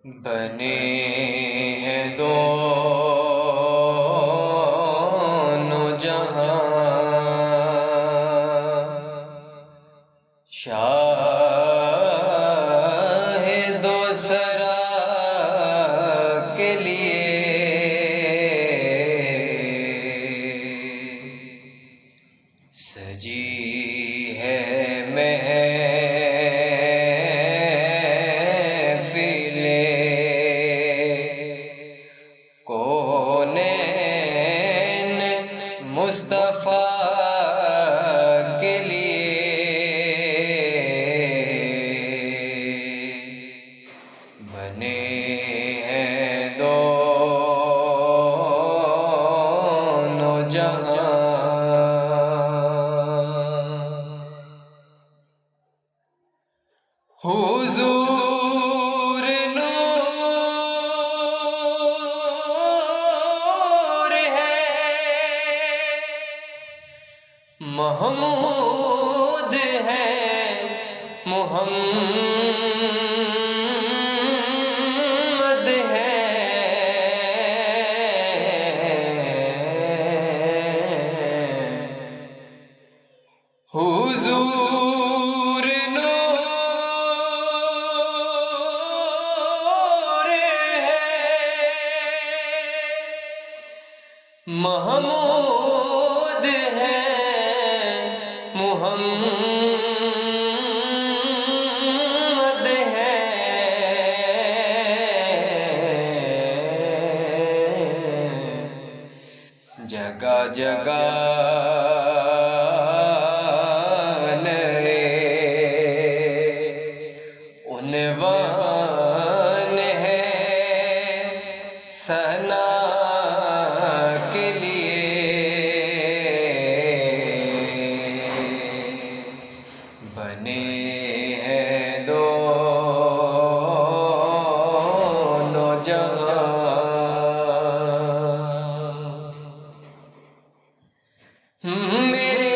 بنے ہیں دونوں جہاں، شاہ دو سرا کے لیے سجی ہے مصطفیٰ کے لیے بنے ہیں دونوں جہاں۔ حضور نور ہے، محمود ہے، محمد ہے، حضور نور ہے، محمود ہے، محمد ہے، جگہ جگہ عنوان ہے ثنا کے لیے بنے ہیں دونوں جہاں۔ میرے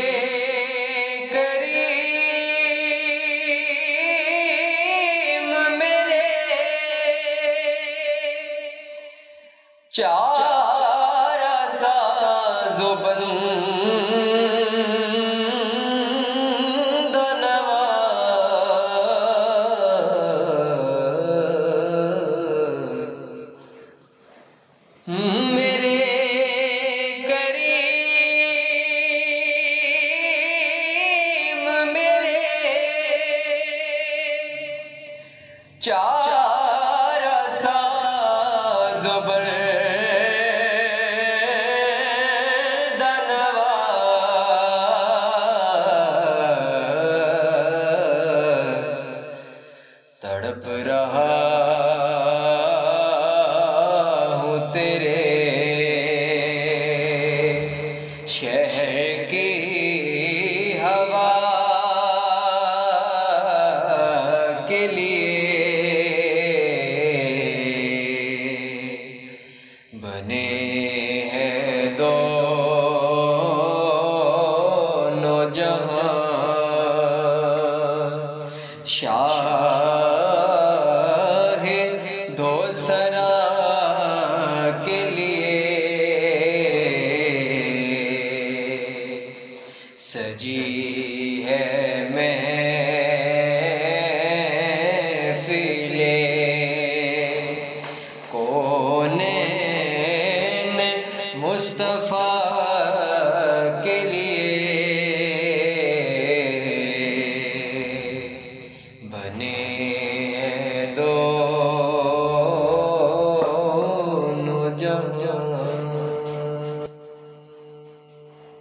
کریم میرے چار ساز و بند نوا، میرے کریم میرے چار ساز و بند نواز، تڑپ رہا ہوں تیرے شہر کی ہوا کے لیے بنے ہیں دونوں جہاں، شاہ دو سرا کے لیے سجی ہے محفل کونین مصطفیٰ کے لیے بنے ہیں دونوں جہاں۔